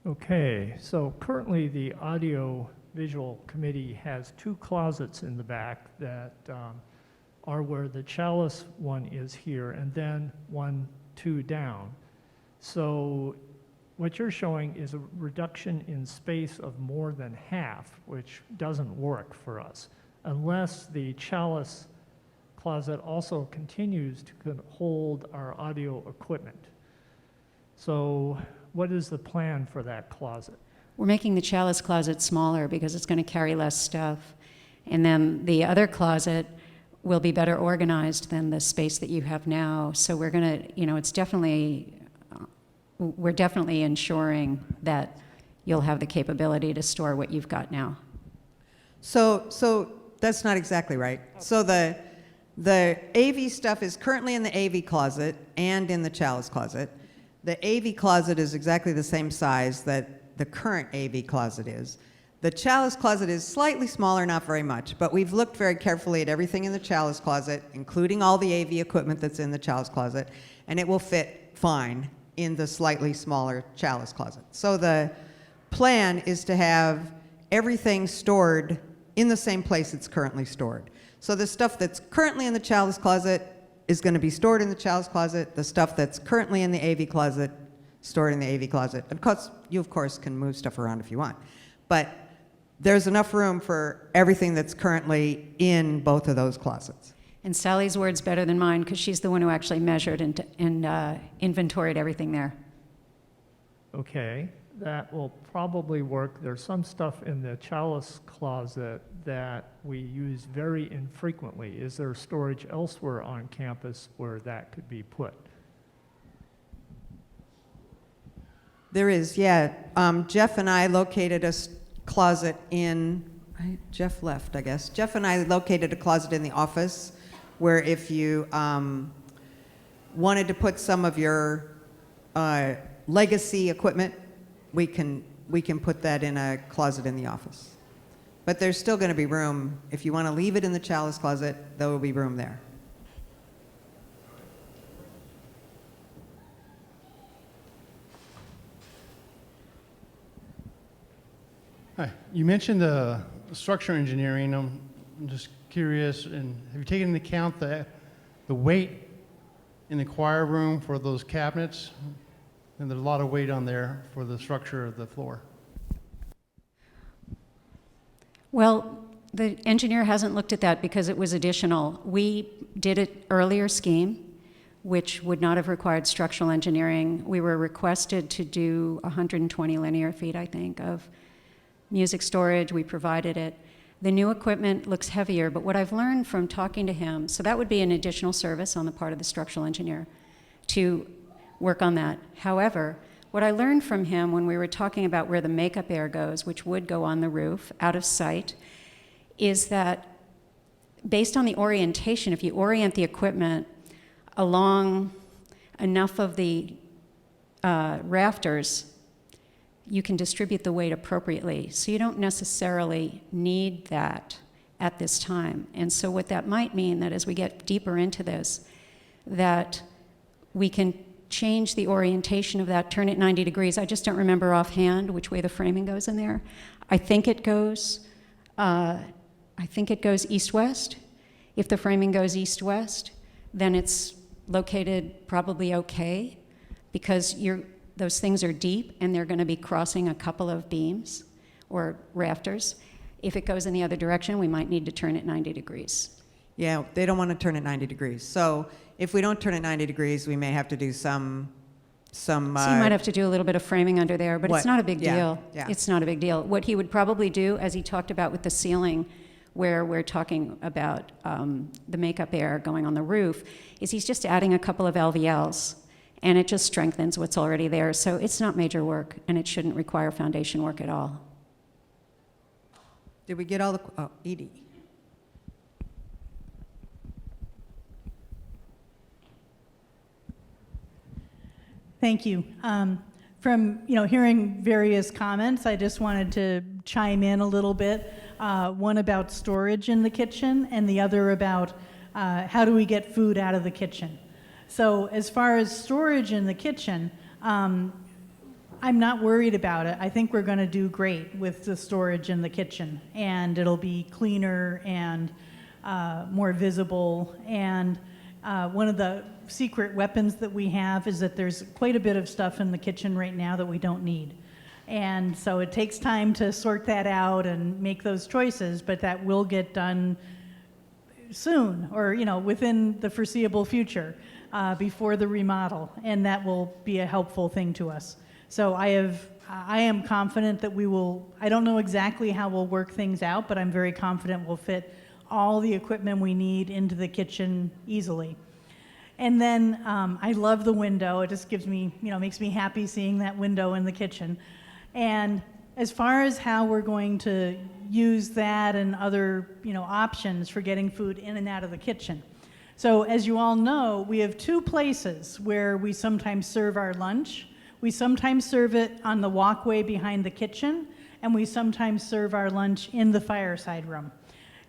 Okay, so currently the audio visual committee has 2 closets in the back that are where the chalice one is here, and then 1, 2 down. So what you're showing is a reduction in space of more than half, which doesn't work for us, unless the chalice closet also continues to hold our audio equipment. So what is the plan for that closet? We're making the chalice closet smaller because it's going to carry less stuff. And then the other closet will be better organized than the space that you have now. So we're going to, it's definitely, we're definitely ensuring that you'll have the capability to store what you've got now. So that's not exactly right. So the AV stuff is currently in the AV closet and in the chalice closet. The AV closet is exactly the same size that the current AV closet is. The chalice closet is slightly smaller, not very much, but we've looked very carefully at everything in the chalice closet, including all the AV equipment that's in the chalice closet, and it will fit fine in the slightly smaller chalice closet. So the plan is to have everything stored in the same place it's currently stored. So the stuff that's currently in the chalice closet is going to be stored in the chalice closet. The stuff that's currently in the AV closet, stored in the AV closet. Of course, you of course can move stuff around if you want. But there's enough room for everything that's currently in both of those closets. And Sally's word's better than mine because she's the one who actually measured and inventoried everything there. Okay, that will probably work. There's some stuff in the chalice closet that we use very infrequently. Is there storage elsewhere on campus where that could be put? There is, yeah. Jeff and I located a closet Jeff left, I guess. Jeff and I located a closet in the office where if you wanted to put some of your legacy equipment, we can put that in a closet in the office. But there's still going to be room. If you want to leave it in the chalice closet, there will be room there. Hi. You mentioned the structural engineering. I'm just curious, and have you taken into account the weight in the choir room for those cabinets? And there's a lot of weight on there for the structure of the floor. Well, the engineer hasn't looked at that because it was additional. We did it earlier scheme, which would not have required structural engineering. We were requested to do 120 linear feet, I think, of music storage. We provided it. The new equipment looks heavier, but what I've learned from talking to him, so that would be an additional service on the part of the structural engineer to work on that. However, what I learned from him when we were talking about where the makeup air goes, which would go on the roof, out of sight, is that based on the orientation, if you orient the equipment along enough of the rafters, you can distribute the weight appropriately. So you don't necessarily need that at this time. And so what that might mean that as we get deeper into this, that we can change the orientation of that, turn it 90 degrees. I just don't remember offhand which way the framing goes in there. I think it goes east-west. If the framing goes east-west, then it's located probably okay because those things are deep and they're going to be crossing a couple of beams or rafters. If it goes in the other direction, we might need to turn it 90 degrees. Yeah, they don't want to turn it 90 degrees. So if we don't turn it 90 degrees, we may have to do some. So you might have to do a little bit of framing under there, but it's not a big deal. Yeah. It's not a big deal. What he would probably do, as he talked about with the ceiling, where we're talking about the makeup air going on the roof, is he's just adding a couple of LVLs, and it just strengthens what's already there. So it's not major work, and it shouldn't require foundation work at all. Did we get all the, Edie? Thank you. From hearing various comments, I just wanted to chime in a little bit. One about storage in the kitchen, and the other about how do we get food out of the kitchen. So as far as storage in the kitchen, I'm not worried about it. I think we're going to do great with the storage in the kitchen, and it'll be cleaner and more visible. And one of the secret weapons that we have is that there's quite a bit of stuff in the kitchen right now that we don't need. And so it takes time to sort that out and make those choices, but that will get done soon, or within the foreseeable future, before the remodel, and that will be a helpful thing to us. So I am confident that we will. I don't know exactly how we'll work things out, but I'm very confident we'll fit all the equipment we need into the kitchen easily. And then I love the window. It just gives me, makes me happy seeing that window in the kitchen. And as far as how we're going to use that and other, options for getting food in and out of the kitchen. So as you all know, we have two places where we sometimes serve our lunch. We sometimes serve it on the walkway behind the kitchen, and we sometimes serve our lunch in the fireside room.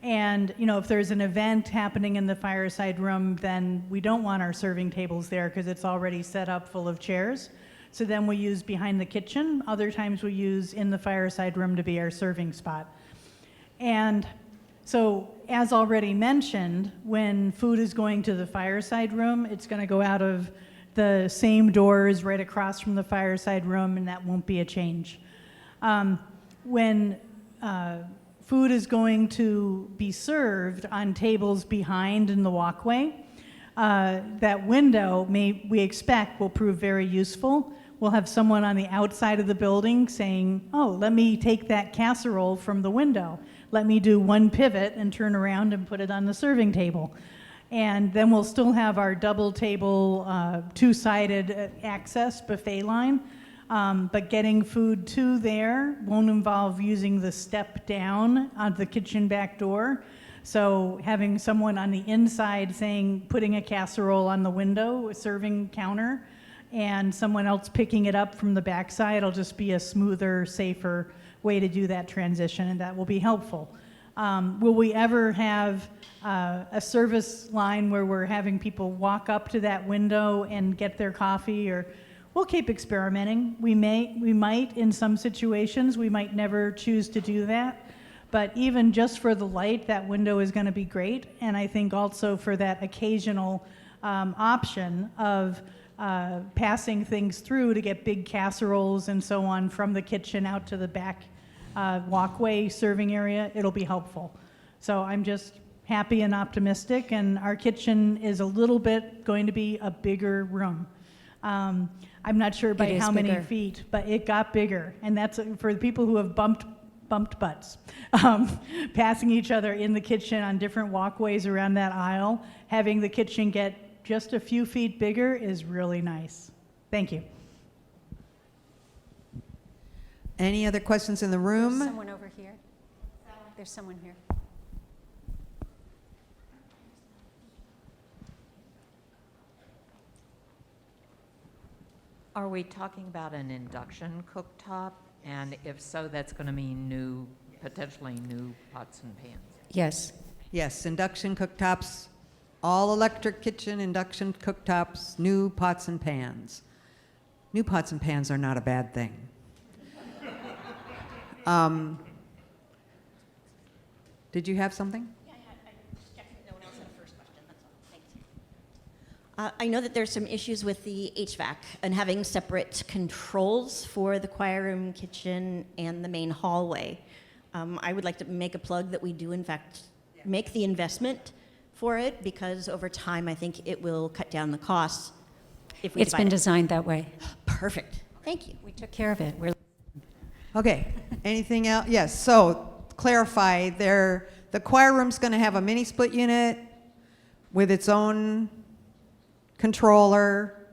And if there's an event happening in the fireside room, then we don't want our serving tables there because it's already set up full of chairs. So then we use behind the kitchen. Other times we use in the fireside room to be our serving spot. And so, as already mentioned, when food is going to the fireside room, it's going to go out of the same doors right across from the fireside room, and that won't be a change. When food is going to be served on tables behind in the walkway, that window we expect will prove very useful. We'll have someone on the outside of the building saying, oh, let me take that casserole from the window. Let me do one pivot and turn around and put it on the serving table. And then we'll still have our double table, two-sided access buffet line. But getting food to there won't involve using the step down on the kitchen back door. So having someone on the inside putting a casserole on the window, a serving counter, and someone else picking it up from the backside, it'll just be a smoother, safer way to do that transition, and that will be helpful. Will we ever have a service line where we're having people walk up to that window and get their coffee? Or we'll keep experimenting. We might in some situations. We might never choose to do that. But even just for the light, that window is going to be great. And I think also for that occasional option of passing things through to get big casseroles and so on from the kitchen out to the back walkway serving area, it'll be helpful. So I'm just happy and optimistic, and our kitchen is a little bit going to be a bigger room. I'm not sure by how many feet, but it got bigger, and that's for the people who have bumped butts. Passing each other in the kitchen on different walkways around that aisle, having the kitchen get just a few feet bigger is really nice. Thank you. Any other questions in the room? There's someone over here. There's someone here. Are we talking about an induction cooktop? And if so, that's going to mean potentially new pots and pans? Yes. Yes, induction cooktops, all electric kitchen, induction cooktops, new pots and pans. New pots and pans are not a bad thing. Did you have something? Yeah, I just checked that no one else had a first question, that's all. Thanks. I know that there's some issues with the HVAC and having separate controls for the choir room, kitchen, and the main hallway. I would like to make a plug that we do, in fact, make the investment for it, because over time, I think it will cut down the costs if we It's been designed that way. Perfect. Thank you. We took care of it. Okay, anything else? Yes, so clarify, the choir room's going to have a mini split unit with its own controller.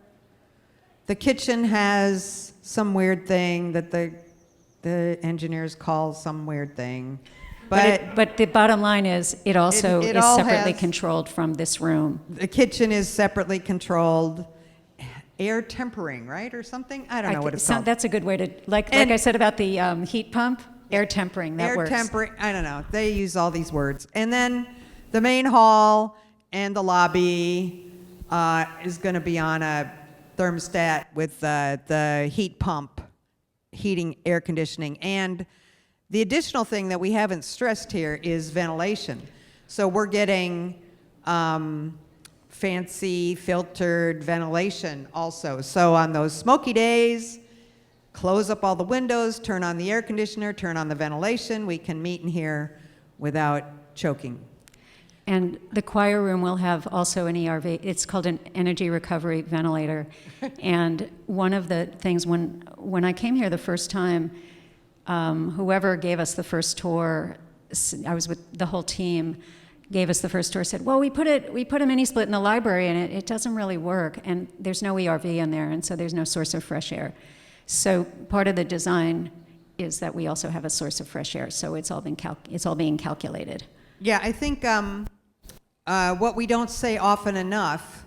The kitchen has some weird thing that the engineers call some weird thing. But the bottom line is, it also it is all separately has- controlled from this room. The kitchen is separately controlled. air tempering, right, or something? I don't know what it's called. That's a good way to, like And- I said about the heat pump, air tempering, that air works. tempering, I don't know. They use all these words. And then the main hall and the lobby is going to be on a thermostat with the heat pump, heating, air conditioning. And the additional thing that we haven't stressed here is ventilation. So we're getting fancy filtered ventilation also. So on those smoky days, close up all the windows, turn on the air conditioner, turn on the ventilation. We can meet in here without choking. And the choir room will have also an ERV. It's called an energy recovery ventilator. And one of the things, when I came here the first time, whoever gave us the first tour, I was with the whole team, gave us the first tour, said, well, we put a mini split in the library and it doesn't really work. And there's no ERV in there, and so there's no source of fresh air. So part of the design is that we also have a source of fresh air. So it's all being calculated. Yeah, I think what we don't say often enough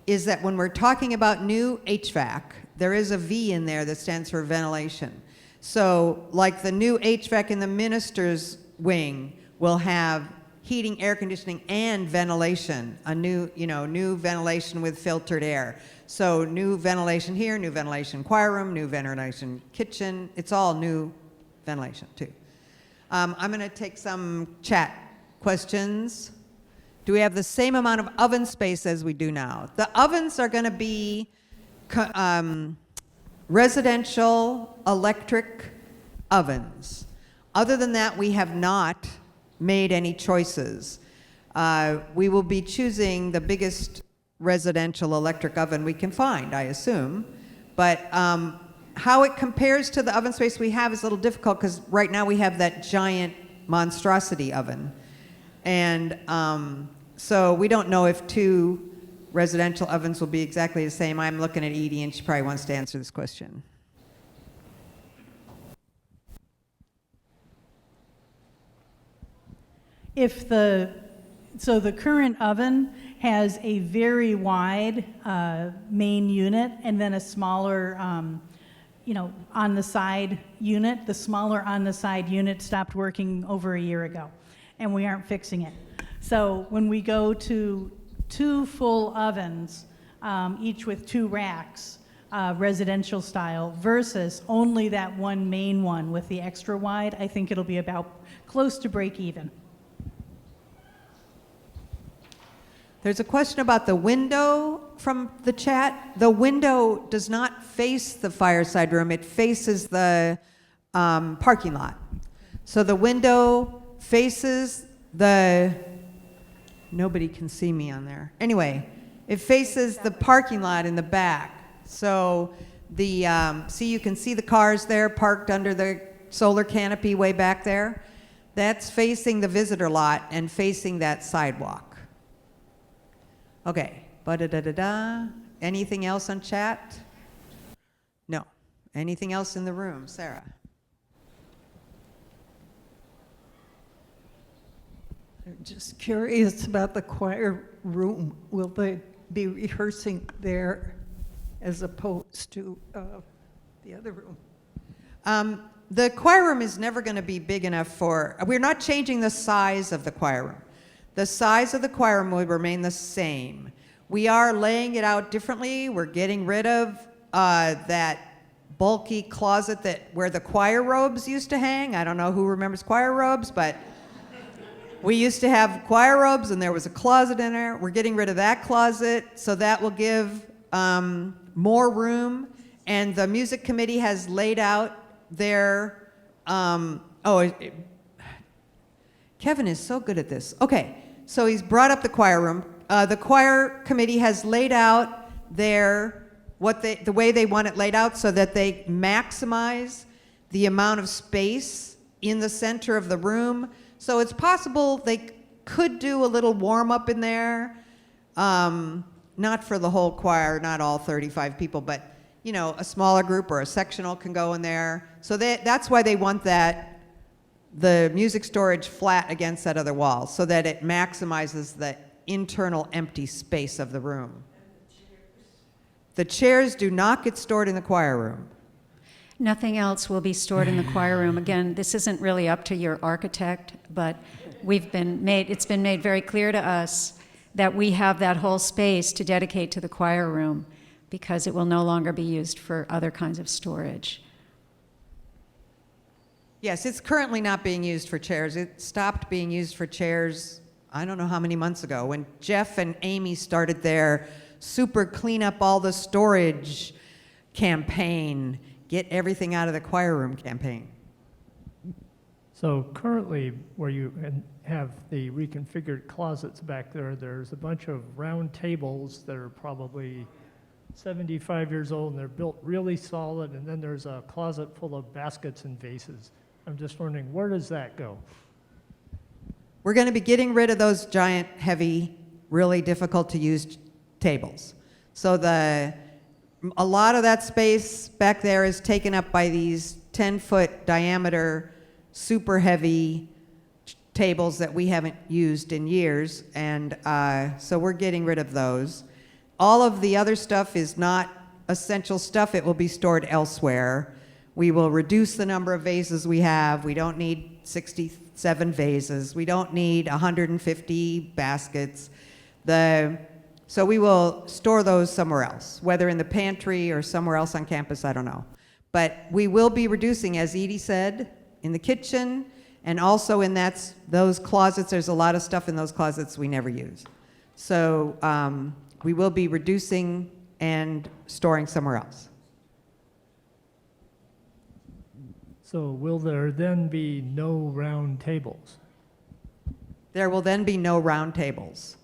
is that when we're talking about new HVAC, there is a V in there that stands for ventilation. So like the new HVAC in the minister's wing will have heating, air conditioning, and ventilation, a new ventilation with filtered air. So new ventilation here, new ventilation choir room, new ventilation kitchen. It's all new ventilation too. I'm going to take some chat questions. Do we have the same amount of oven space as we do now? The ovens are going to be residential electric ovens. Other than that, we have not made any choices. We will be choosing the biggest residential electric oven we can find, I assume. But how it compares to the oven space we have is a little difficult because right now we have that giant monstrosity oven. And so we don't know if two residential ovens will be exactly the same. I'm looking at Edie and she probably wants to answer this question. So the current oven has a very wide main unit and then a smaller, on the side unit. The smaller on the side unit stopped working over a year ago, and we aren't fixing it. So when we go to two full ovens, each with two racks, residential style, versus only that one main one with the extra wide, I think it'll be about close to break even. There's a question about the window from the chat. The window does not face the fireside room. It faces the parking lot. So the window faces the, nobody can see me on there. Anyway, it faces the parking lot in the back. So the, you can see the cars there parked under the solar canopy way back there. That's facing the visitor lot and facing that sidewalk. Okay, ba-da-da-da-da. Anything else on chat? No. Anything else in the room? Sarah? I'm just curious about the choir room. Will they be rehearsing there as opposed to the other room? The choir room is never going to be big enough for, we're not changing the size of the choir room. The size of the choir room will remain the same. We are laying it out differently. We're getting rid of that bulky closet where the choir robes used to hang. I don't know who remembers choir robes, but we used to have choir robes and there was a closet in there. We're getting rid of that closet, so that will give more room. And the music committee has laid out their, Kevin is so good at this. Okay, so he's brought up the choir room. The choir committee has laid out the way they want it laid out so that they maximize the amount of space in the center of the room. So it's possible they could do a little warm up in there, not for the whole choir, not all 35 people, but a smaller group or a sectional can go in there. So that's why they want the music storage flat against that other wall so that it maximizes the internal empty space of the room. The chairs do not get stored in the choir room. Nothing else will be stored in the choir room. Again, this isn't really up to your architect, but it's been made very clear to us that we have that whole space to dedicate to the choir room because it will no longer be used for other kinds of storage. Yes, it's currently not being used for chairs. It stopped being used for chairs, I don't know how many months ago, when Jeff and Amy started their super clean up all the storage campaign, get everything out of the choir room campaign. So currently, where you have the reconfigured closets back there, there's a bunch of round tables that are probably 75 years old, and they're built really solid, and then there's a closet full of baskets and vases. I'm just wondering, where does that go? We're going to be getting rid of those giant, heavy, really difficult to use tables. So a lot of that space back there is taken up by these 10-foot diameter, super heavy tables that we haven't used in years, and so we're getting rid of those. All of the other stuff is not essential stuff. It will be stored elsewhere. We will reduce the number of vases we have. We don't need 67 vases. We don't need 150 baskets. So we will store those somewhere else, whether in the pantry or somewhere else on campus, I don't know. But we will be reducing, as Edie said, in the kitchen, and also in those closets. There's a lot of stuff in those closets we never use. So we will be reducing and storing somewhere else. So will there then be no round tables? There will then be no round tables.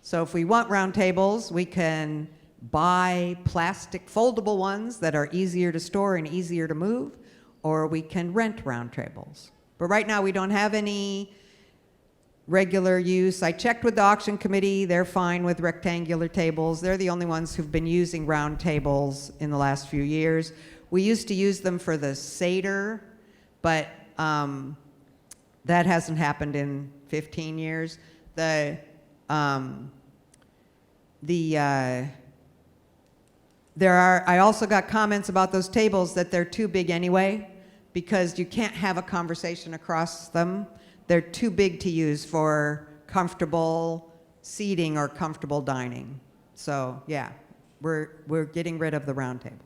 So if we want round tables, we can buy plastic foldable ones that are easier to store and easier to move, or we can rent round tables. But right now we don't have any regular use. I checked with the auction committee. They're fine with rectangular tables. They're the only ones who've been using round tables in the last few years. We used to use them for the Seder, but that hasn't happened in 15 years. I also got comments about those tables that they're too big anyway, because you can't have a conversation across them. They're too big to use for comfortable seating or comfortable dining. So yeah, we're getting rid of the round tables.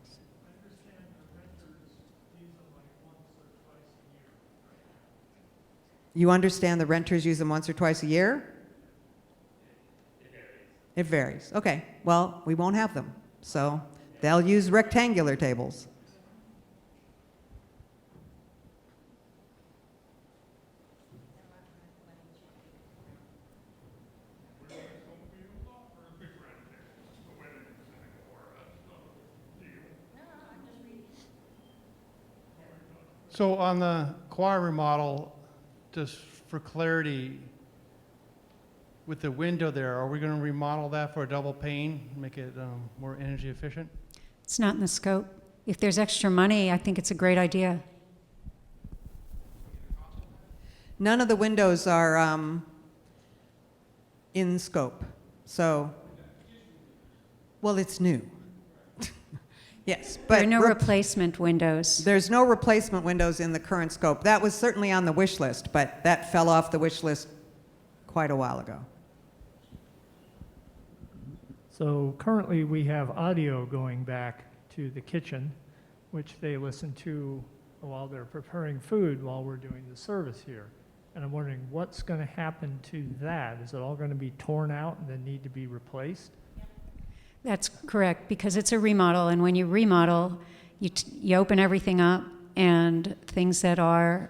You understand the renters use them once or twice a year? It varies. Okay, well, we won't have them. So they'll use rectangular tables. So on the choir remodel, just for clarity, with the window there, are we going to remodel that for a double pane, make it more energy efficient? It's not in the scope. If there's extra money, I think it's a great idea. None of the windows are in scope. So, well, it's new. Yes, but There are no replacement windows. there's no replacement windows in the current scope. That was certainly on the wish list, but that fell off the wish list quite a while ago. So currently, we have audio going back to the kitchen, which they listen to while they're preparing food while we're doing the service here. And I'm wondering what's going to happen to that? Is it all going to be torn out and then need to be replaced? That's correct, because it's a remodel, and when you remodel, you open everything up, and things that are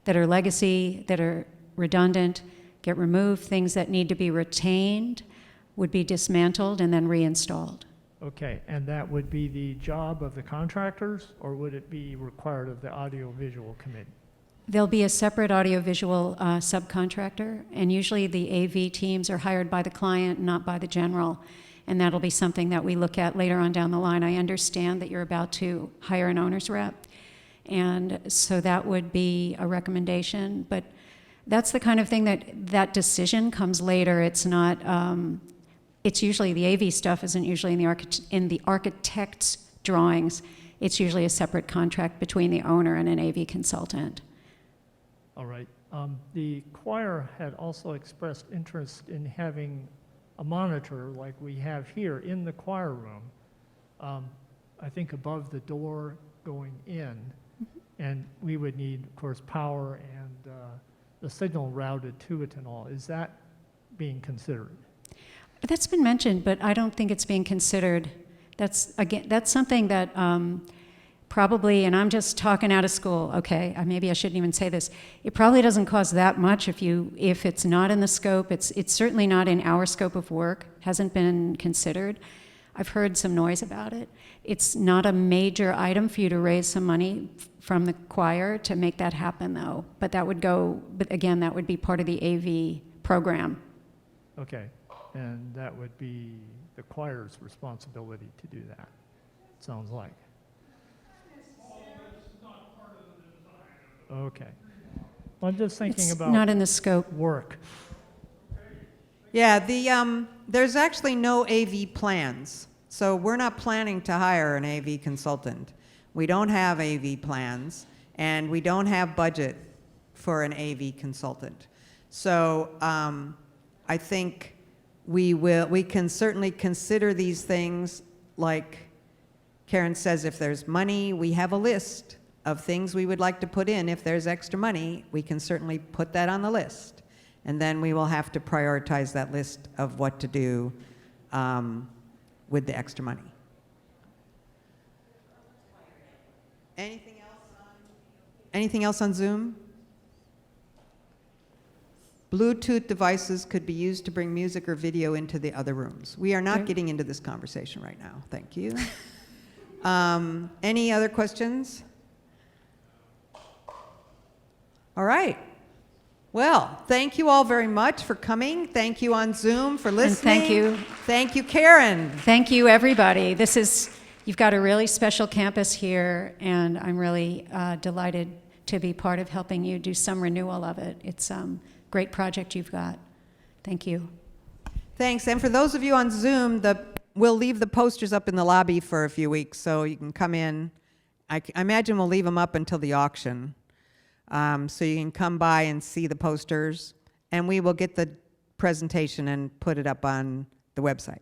legacy, that are redundant, get removed. Things that need to be retained would be dismantled and then reinstalled. Okay, and that would be the job of the contractors, or would it be required of the audiovisual committee? There'll be a separate audiovisual subcontractor, and usually the AV teams are hired by the client, not by the general. And that'll be something that we look at later on down the line. I understand that you're about to hire an owner's rep, and so that would be a recommendation. But that's the kind of thing that decision comes later. It's not it's usually, the AV stuff isn't usually in the architect's drawings. It's usually a separate contract between the owner and an AV consultant. All right. The choir had also expressed interest in having a monitor like we have here in the choir room, I think above the door going in. And we would need, of course, power and the signal routed to it and all. Is that being considered? That's been mentioned, but I don't think it's being considered. That's something that probably, and I'm just talking out of school, okay, maybe I shouldn't even say this. It probably doesn't cost that much if it's not in the scope. It's certainly not in our scope of work, hasn't been considered. I've heard some noise about it. It's not a major item for you to raise some money from the choir to make that happen, though. But again, that would be part of the AV program. Okay, and that would be the choir's responsibility to do that, sounds like. Okay. Well, I'm just thinking It's about not in the scope. work. Yeah, there's actually no AV plans. So we're not planning to hire an AV consultant. We don't have AV plans, and we don't have budget for an AV consultant. So I think we can certainly consider these things. Like Karen says, if there's money, we have a list of things we would like to put in. If there's extra money, we can certainly put that on the list. And then we will have to prioritize that list of what to do with the extra money. Anything else on Zoom? Bluetooth devices could be used to bring music or video into the other rooms. We are not getting into this conversation right now. Thank you. Any other questions? All right. Well, thank you all very much for coming. Thank you on Zoom for listening. And thank you. Thank you, Karen. Thank you, everybody. You've got a really special campus here, and I'm really delighted to be part of helping you do some renewal of it. It's a great project you've got. Thank you. Thanks. And for those of you on Zoom, we'll leave the posters up in the lobby for a few weeks, so you can come in. I imagine we'll leave them up until the auction. So you can come by and see the posters, and we will get the presentation and put it up on the website.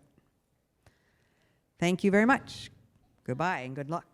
Thank you very much. Goodbye and good luck.